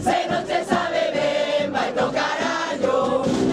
Se non se sabe ben, vai to carallo.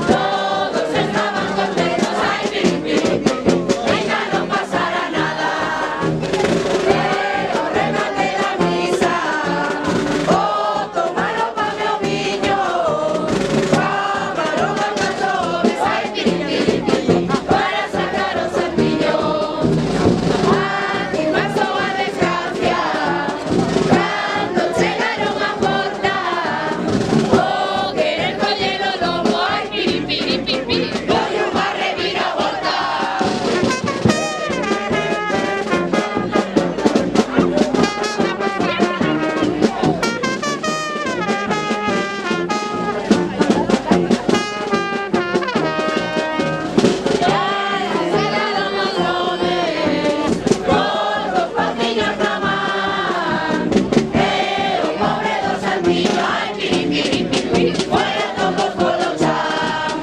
todos estaban contentos, ay, venga, no pasará nada. Pero remate la misa, o tomaron pa' meu viño, chamaron a cantores, ay, para sacar os sardiños. Aquí pasou a desgracia, cando chegaron á porta, o querer coller o lobo, ai, foi unha reviravolta. Chegaron os lones, con os patiños na man, e o pobre do Salviño, ai, fora todos polo chan.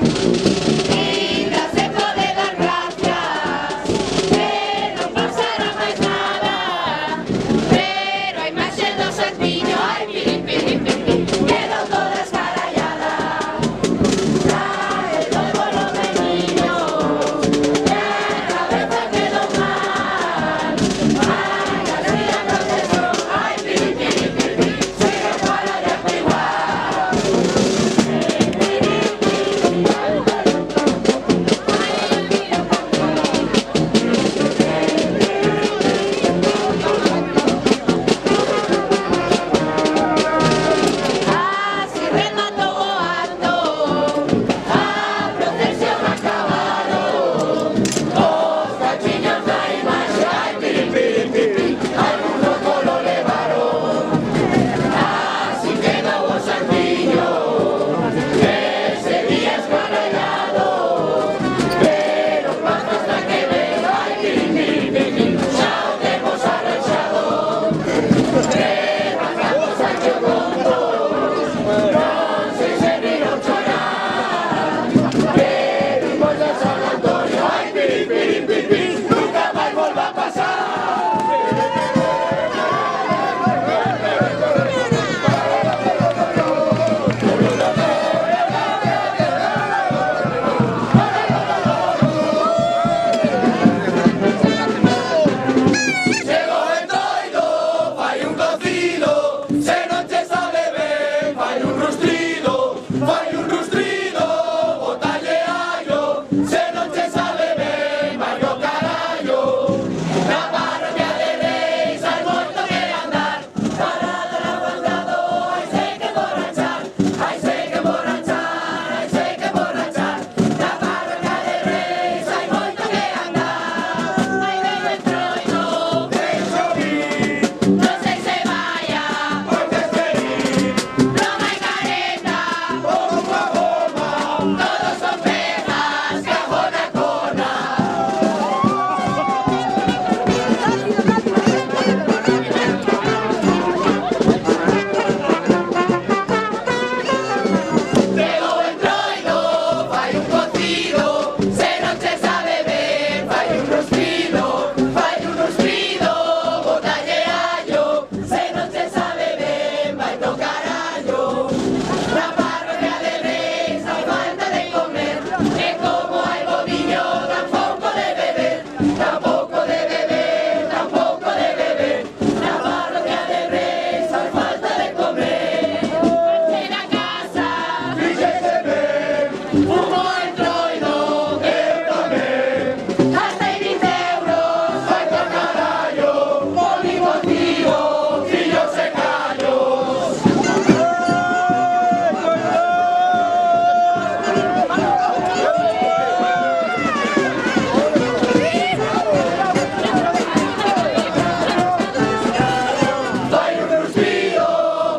Ainda se pode dar gracias, que non pasara máis nada, pero a imaxe do Salviño, ai, quedou toda escarallada. Trae el polo menino, e a cabeza quedou mal. Ai, así a procesión, ai, sigue para allá igual. Así rematou o acto, a procesión acabaron, os cachiños da imaxe, ai, algún loco lo levaron. Así quedou o Salviño, ese día escarallado, pero pronto hasta que veo, ai, xa o temos arranxado. Rebajamos a Chocondo, non sei se viron chorar, pero imos a San Antonio, ai, nunca máis volva a pasar. Chegou Entroido, fai un cocido, se non che sabe ben, fai un rustrido, botalle allo, se non che sabe ben, vai o carallo. Na parroquia de Reis hai moito que andar, parado no aguantado, hai sei que emborrachar, hai sei que emborrachar, hai sei que emborrachar. Na parroquia de Reis hai moito que andar. Ai, veu Entroido, non sei se vaia, non hai careta, todos son perras, cajona cona. Chegou Entroido, fai un cocido, se non che sabe ben, fai un rustrido, botalle allo, se non che sabe ben, vai to carallo. Na parroquia de Reis hai falta de comer, e como hai bo viño, tampouco de beber, tampouco de beber, tampouco de beber. Na parroquia de Reis hai falta de comer. E na casa, fíxese ben, fumo Entroido, eu tamén. Gastei 20 euros, vai to carallo, por mi motivo, fillos e callos. Fai un rustrido,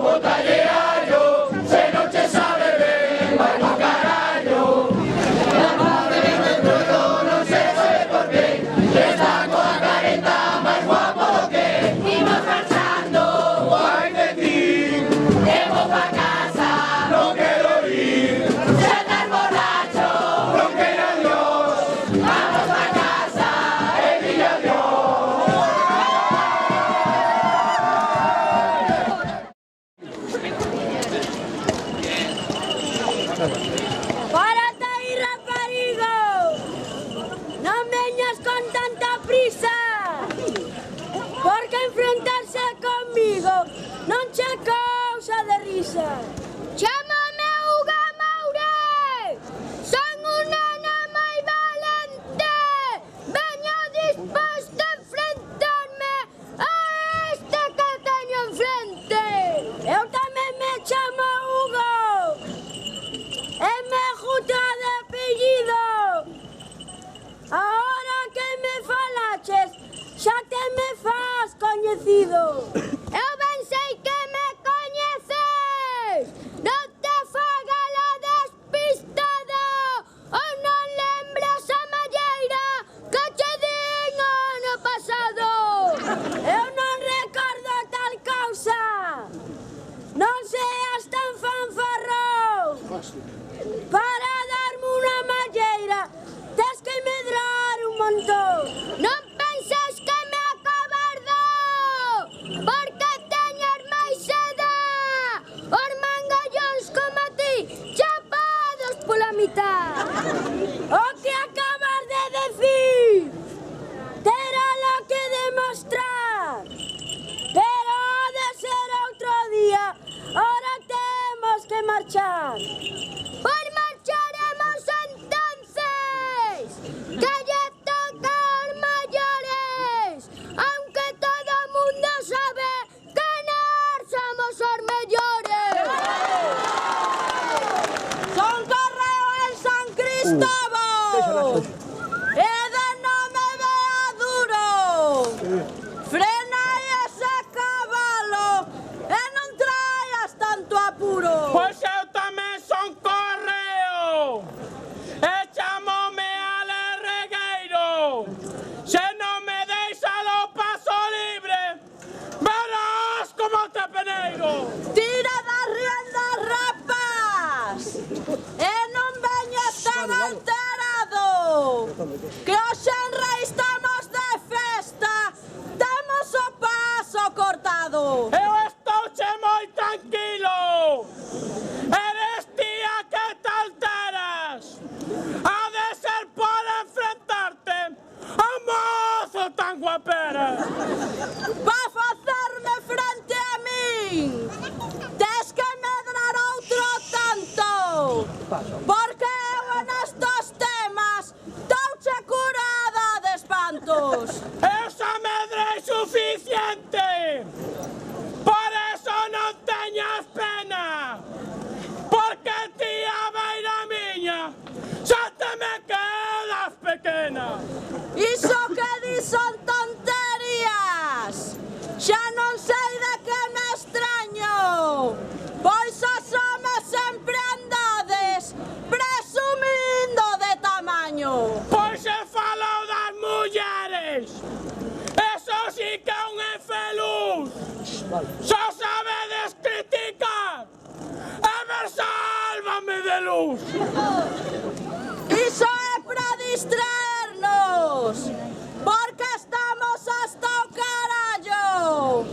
botalle allo, se non che sabe ben, vai to carallo. causa. Chámame Uga Maure. Son un nena moi valente. Veño disposto a enfrentarme a este que teño enfrente. Eu tamén me chamo Hugo. E me gusta de apellido. Ahora que me falaches, xa te me fas coñecido. Eu ben sei que me coñeces. Non te faga lo despistado. Ou non lembras a malleira que che din o ano pasado. Eu non recordo tal cousa. Non seas tan fanfarrón. Para darme unha malleira tes que medrar un montón. Non penses que me acobardo, porque teñes máis edad. Os mangallóns como ti, chapados pola mitad. O que acabas de decir teralo que demostrar. Pero ha de ser outro día. Ahora temos que marchar. Pois marcharemos entonces, que lle toca aos maiores, aunque todo o mundo sabe que nós somos os mellores. Son Correo en San Cristóbal, e de nome Bea Duro. Frena ese cabalo e non traias tanto apuro. Pois eu tamén son Correo e chamome Ale Regueiro. Se non me deixas o paso libre, verás como te peneiro. Tira das riendas, rapaz, e non veñas tan alterado, que hoxe en Rei estamos de festa, temos o paso cortado. Eu estouche moi tranquilo. Eres tía que te alteras. Ha de ser por enfrentarte a un mozo tan guapera. Va a facerme frente a min, tes que medrar outro tanto, porque eu en estos temas touche curada de espantos. Eu xa medrei suficiente. Por eso non teñas pena. Porque tía beira miña, xa te me quedas pequena. Iso que di son tonterías. Xa non sei de que me extraño, pois os homes sempre andades presumindo de tamaño. Pois se falou das mulleres. Eso sí que é un enfeluz. Só sabedes criticar. E ver sálvame de luz. Iso é para distraernos, porque estamos hasta o carallo.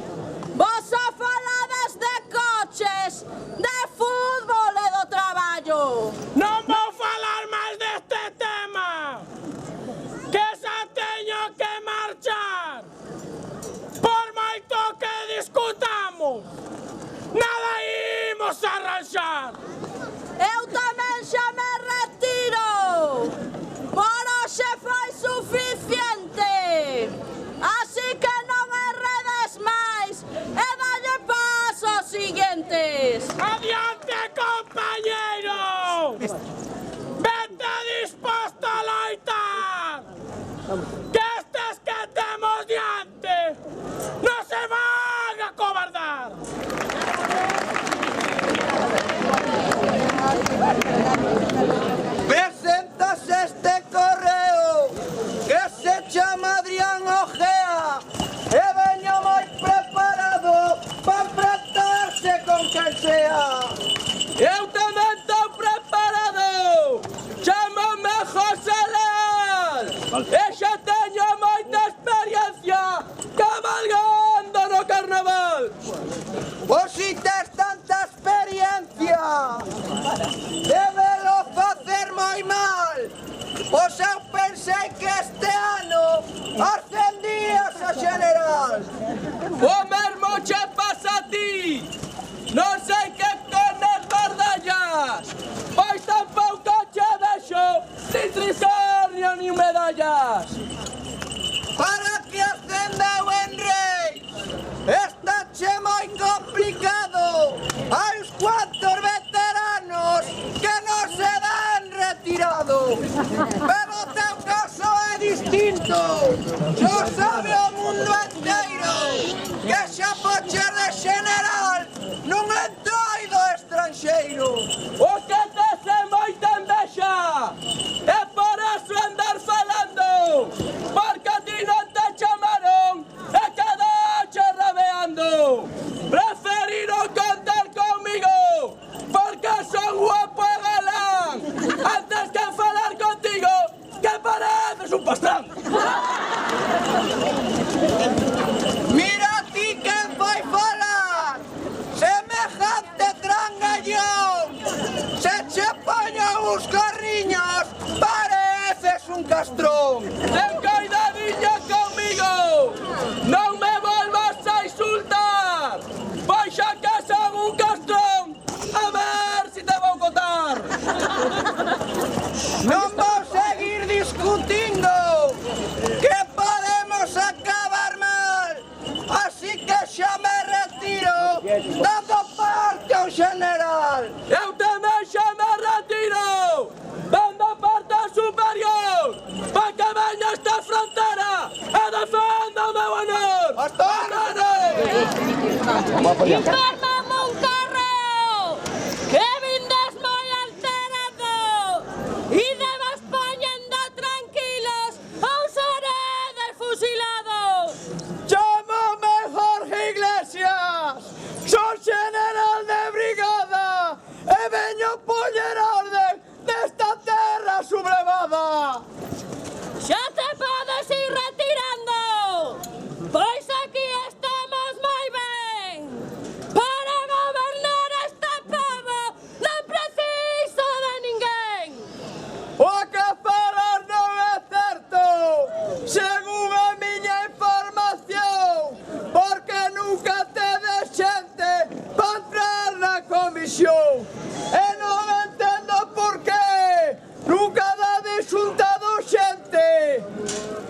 Vos só falades de coches, de fútbol e do traballo. Non vou falar máis deste tema, que xa teño que marchar. Por moito que discutamos, nada imos arranxar. Eu tamén xa me retiro. Por hoxe foi suficiente. Así que non enredes máis e dalle paso aos siguientes. Adiante, compañeiro! Vete disposto a loitar! Que estes que temos diante non se van a cobardar! Presentas este correo que se chama Adrián Ojea e veño moi preparado para enfrentarse con quen sea. Eu tamén estou preparado, chámame José Leal e xa teño moita experiencia cabalgando no carnaval. Pois si tes tanta experiencia, débelo facer moi mal. Pois eu pensei que este ano ascendías a general. O mesmo che pasa a ti. Non sei que lado. Pero o teu caso é distinto. Xo sabe o mundo enteiro que xa pocher de general non entrai do estranxeiro. O que te se moita envexa, e por eso andar falando, porque a ti non te chamaron e quedache rabeando. Preferí non contar conmigo, porque son guapo e galán, antes que falar contigo, que pareces un pastrán. Mira ti quen vai falar, semejante trangallón. Se che poño os carriños, pareces un castrón. Ten cuidadiño conmigo, non me volvas a insultar, pois xa que son un castrón, a ver si te vou contar. Non vou seguir discutindo, que podemos acabar mal. Así que xa me retiro, dando parte ao general. Eu tamén xa me retiro, dando parte superior, pa que veña esta frontera e defenda o meu honor. Hasta Informame un correo que vindes moi alterados e debas poñendo tranquilos ou seredes fusilados. Chámame Jorge Iglesias, son general de brigada e veño poñer orden desta terra sublevada. Xa te podes ir retirando, pois aquí estamos moi ben. Para gobernar este pobo non preciso de ninguén. O que falas non é certo, según a miña información, porque nunca tedes xente para entrar na comisión. E non entendo por qué nunca dades juntado xente.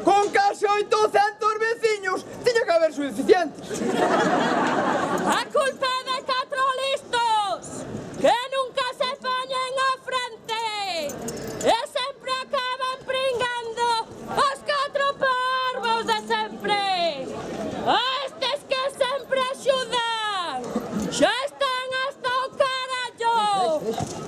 Con case 800 veciños, tiña que haber suficientes. A culpa é de 4 listos que nunca se poñen á frente e sempre acaban pringando os 4 parvos de sempre. A estes que sempre axudan xa están hasta o carallo,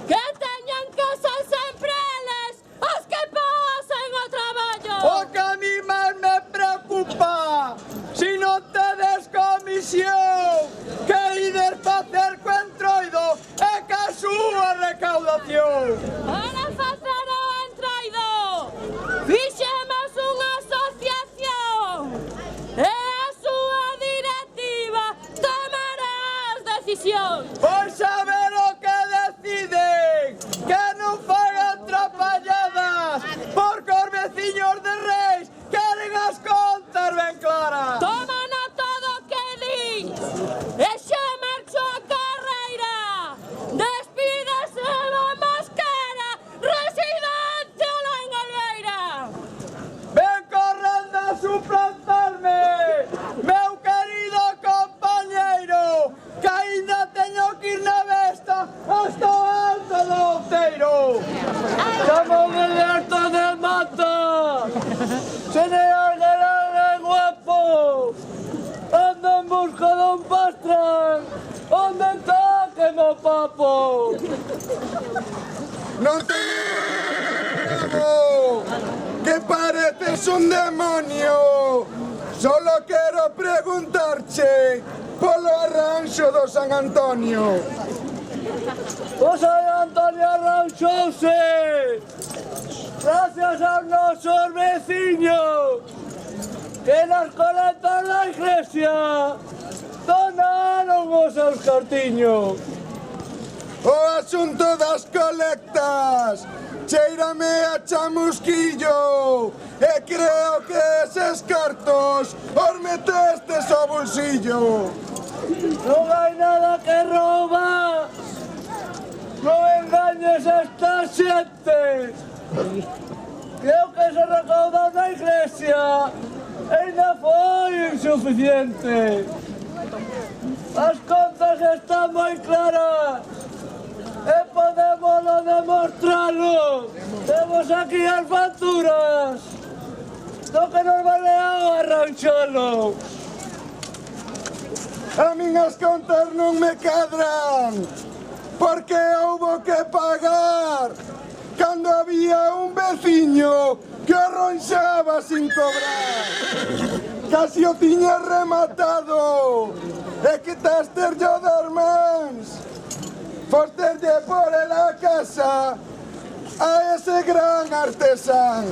que teñan que ser sempre eles os que pasen o traballo. O que a mí máis me preocupa, si non tedes comisión, que ides facer co entroido e ca súa recaudación. Para facer o entroido fixemos unha asociación e a súa directiva tomará as decisións. Pois saber o que deciden, que non fagan trapalladas, porque os veciños de Reis queren as contas ben claras. Toma nota do que dis e xa marcho a carreira. Despídese da Mosquera, residente alá en Albeira. Ven correndo a suplantarme, meu querido compañeiro, que aínda teño que ir na besta hasta o alto do outeiro. Estamos de alto de mata, general de guapo, ando en busca dun pastrán, onde está que mo papo. Non teño que pareces un demonio. Solo quero preguntarche polo arranxo do San Antonio. O San Antonio arranxouse gracias aos nosos veciños que nas coletas da iglesia donaron os seus cartiños. O asunto das colectas cheírame a chamusquillo e creo que eses cartos os metestes ao bolsillo. Non hai nada que roubar, non engañes a esta xente. Creo que se recaudou na iglesia ainda foi insuficiente. As contas están moi claras. podemos demostrarlo. Temos aquí as facturas do que nos valeu arranxalo. A min as contas non me cadran, porque houbo que pagar cando había un veciño que arranxaba sin cobrar. Casi o tiña rematado, e quitasterlle o das mans. Fosterlle por la casa a ese gran artesán.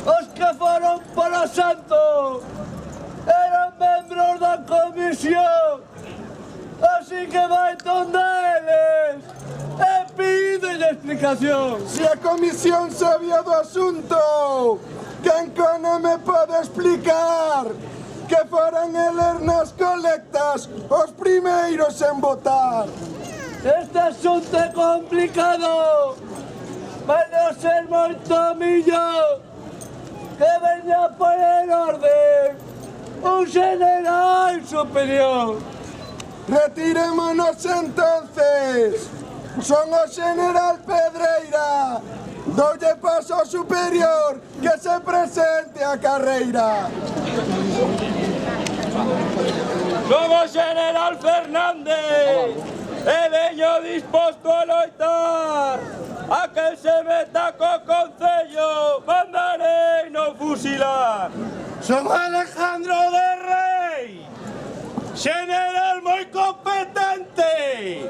Os que foron polo santo eran membros da comisión, así que vai donde eles e pídelle explicación. Si a comisión sabía do asunto, quen cona me pode explicar que foran eles nas colectas os primeiros en votar? Este asunto é complicado, vai non ser moito millón que veña a poner orden un general superior. Retirémonos entonces. Son o general Pedreira. Doulle paso ao superior que se presente a carreira. Como general Fernández, e veño disposto a loitar. A que se meta co concello, mandarei no fusilar. Son Alejandro de Rey, general moi competente,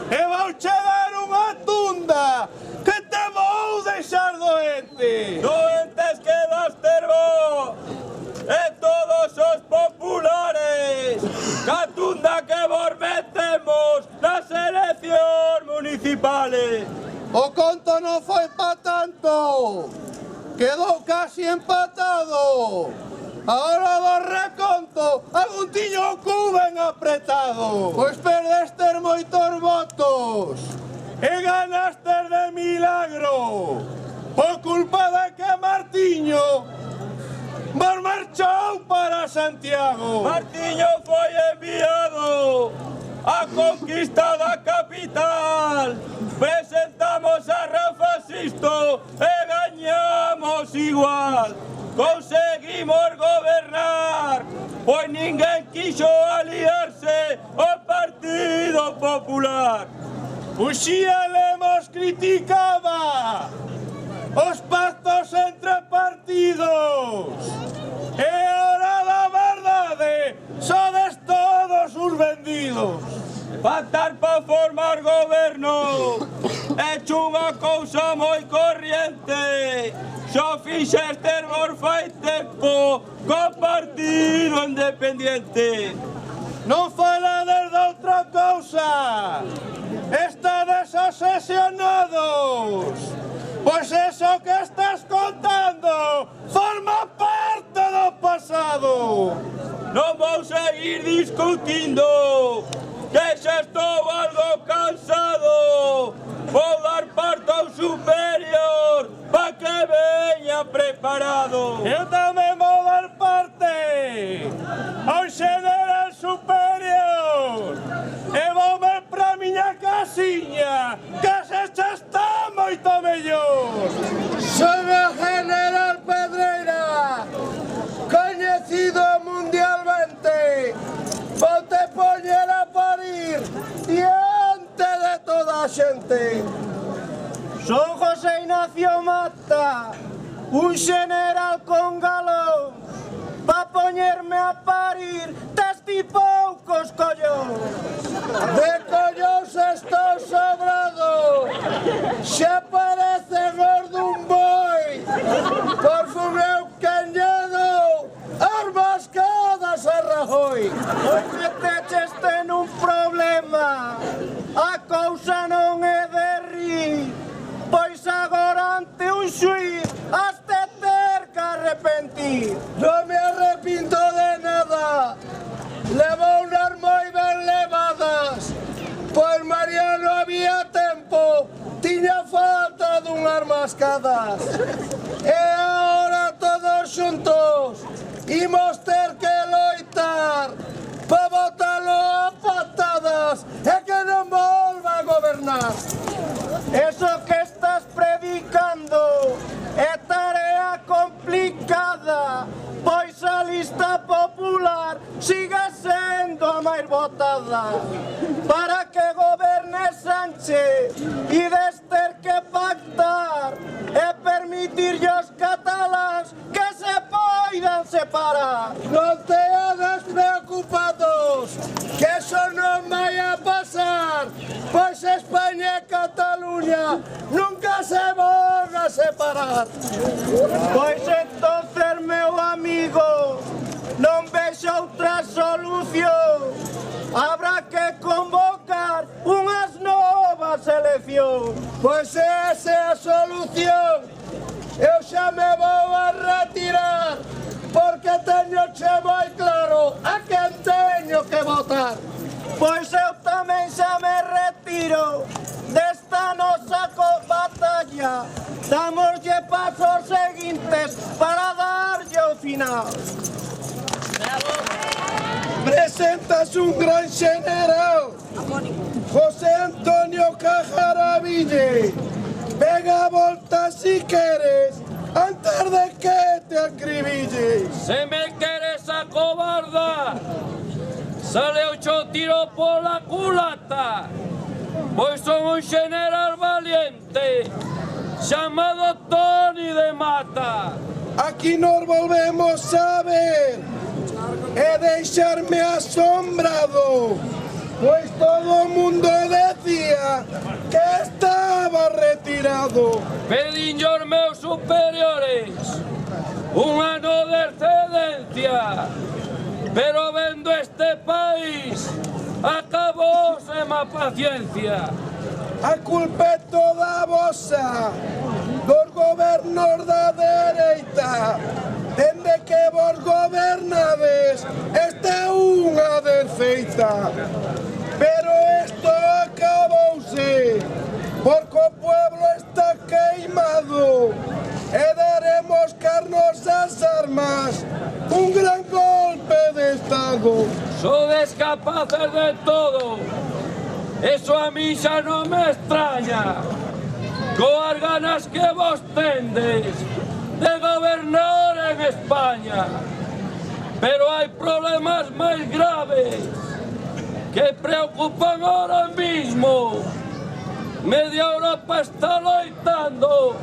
e vouche dar unha tunda que te vou deixar doente. Doentes quedaste vos, e todos os populares, ca tunda que vos metemos nas eleccións municipales. O conto non foi pa tanto, quedou casi empatado. A hora do reconto, algún tiño o cu ben apretado. Pois perdestes moitos votos e ganastes de milagro, por culpa de que Martiño vos marchou para Santiago. Martiño foi enviado a conquista da capital. Presentamos a Rafasisto e gañamos igual. Conseguimos gobernar, pois ninguén quixo aliarse ao Partido Popular. Uxía Lemos criticaba os pactos entre partidos e a hora da verdade sodes todos os vendidos. Pactar para formar goberno é unha cousa moi corriente. Só fixestes vos fai tempo co Partido Independiente. Non falades de outra cousa, estades obsesionados, pois eso que estás contando forma parte do pasado. Non vou seguir discutindo, que xa estou algo cansado. Vou dar parte ao superior pa que veña preparado. Eu tamén vou dar parte ao general superior e voume pra miña casiña, que se xa está moito mellor. Son o general Pedreira, coñecido mundialmente. Voute poñer a parir diante de toda a xente. Son José Ignacio Mata, un general con galón, pa poñerme a parir desti poucos collóns. De collóns estou sobrado, xa parece gordo un boi, por fun eu quen lle dou as mascadas a Rajoy. Pois meteches nun problema, a cousa non é de rir, pois agora ante un xuiz has de ter que arrepentir. Non me arrepinto de nada, levou unas moi ben levadas, pois Mariano había tempo, tiña falta dunhas mascadas. E agora todos xuntos imos ter que loitar pa botalo a patadas e que non volva a gobernar. Eso que estás predicando é tarea complicada, pois a lista popular sigue sendo a máis votada. Para que goberne Sánchez ides ter que pactar e permitirlle aos cataláns que se poidan separar. Non teades preocupados, que eso non vai a pasar, pois España e Cataluña nunca se van a separar. Pois entonces, meu amigo, non vexo outra solución. Habrá que convocar unhas novas eleccións. Pois esa é a solución. Eu xa me vou a retirar, porque teño che moi claro a quen teño que votar. Pois eu tamén xa me retiro desta nosa batalla. Damoslle pasos seguintes para darlle o final. Presentas un gran general, José Antonio Cajaraville. Pega a volta si queres, antes de que te acribilles. Se me queres acobardar, sale 8 tiros por la culata, pois son un general valiente, chamado Toni de Mata. Aquí nos volvemos a ver e deixarme asombrado, pois todo o mundo decía que estaba retirado. Pedín os meus superiores un ano de excedencia, pero vendo este país acabóse má paciencia. A culpa é toda vosa, dos gobernos da dereita. Dende que vos gobernades, esta é unha desfeita. Pero isto acabouse, porque o pueblo está queimado, e daremos carnos ás armas un gran golpe de Estado. Sodes capaces de todo, eso a mí xa non me extraña. Coas ganas que vos tendes de gobernar en España. Pero hai problemas máis graves que preocupan ahora mismo. Media Europa está loitando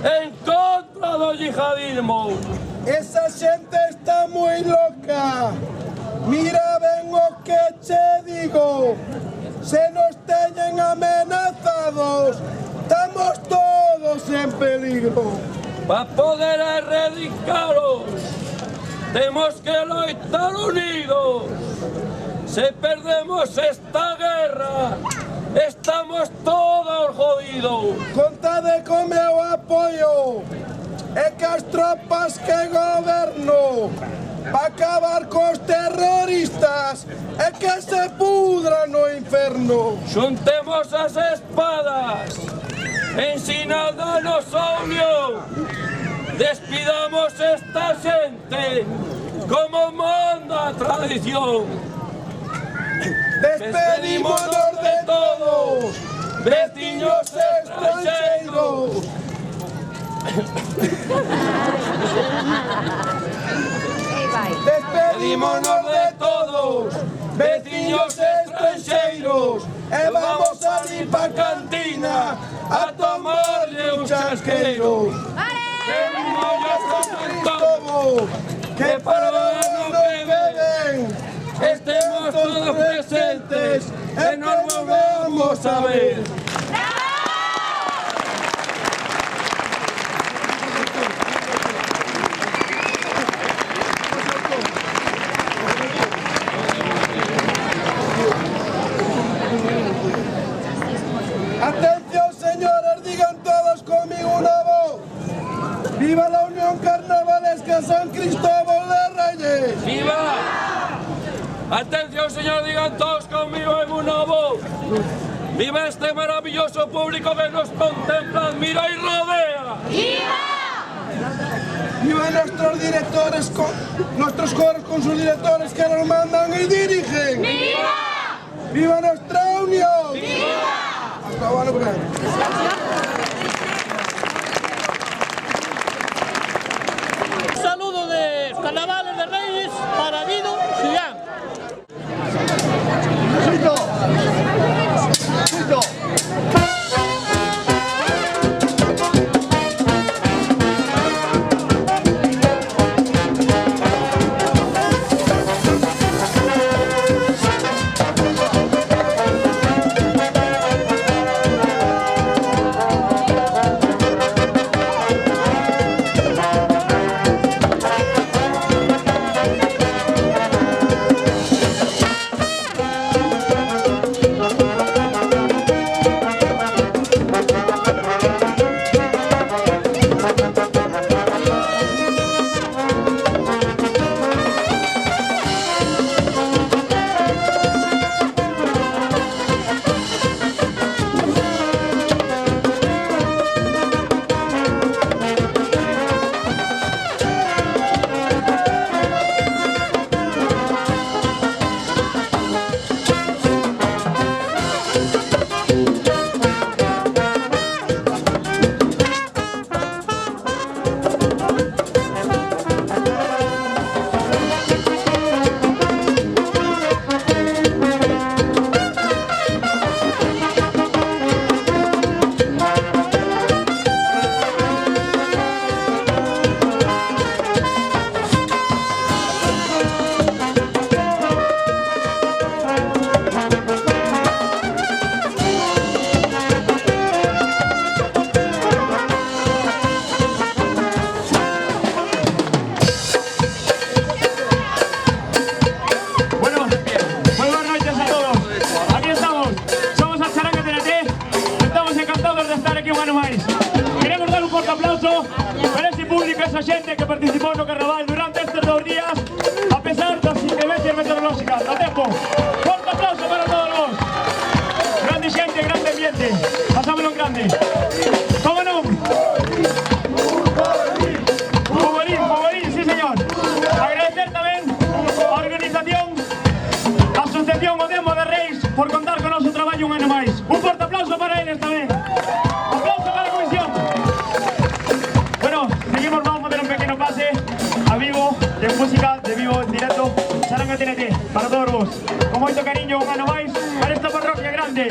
en contra do yihadismo. Esa xente está moi loca. Mira ben o que che digo. Se nos teñen amenazados, estamos todos en peligro. Para poder erradicaros, temos que loitar unidos. Se perdemos esta guerra, estamos todos jodidos. Contade co meu apoio e que as tropas que goberno para acabar cos terroristas e que se pudran no inferno. Xuntemos as espadas en sinal da nosa unión. Despidamos esta xente como manda a tradición. Despedímonos de todos, veciños estranxeiros. Despedímonos de todos, veciños estranxeiros, e vamos a ir pa cantina a tomarlle un chasqueiro. Que para o ano que ven estemos todos presentes e nos volvamos a ver. Atención, señores, digan todos conmigo una voz. ¡Viva la Unión Carnavalesca San Cristóbal de Reyes! ¡Viva! Atención, señor, digan todos conmigo en una voz. ¡Viva este maravilloso público que nos contempla, admira y rodea! ¡Viva! ¡Viva nuestros directores, nuestros coros con sus directores que nos mandan y dirigen! ¡Viva! ¡Viva nuestra unión! ¡Viva! Un saludo de Carnavales de Reyes para Guido Sillán. Queremos dar un fuerte aplauso para ese público, esa gente que participó en el carnaval durante estos 2 días, a pesar de las inclemencias meteorológicas. A tiempo, fuerte aplauso para todos los grande gente, grande ambiente. Pasámoslo en grande. ¿Cómo no? Futbolín, sí señor. Agradecer también a la organización, a Asociación Odemo de Reis, por contar con nuestro trabajo un año más. Un fuerte aplauso para ellos también. Aplauso para la comisión. Bueno, seguimos, vamos a hacer un pequeño pase a vivo, de música, de vivo, en directo. Charanga TNT, para todos vos. Con mucho cariño, un año más, para esta parroquia grande.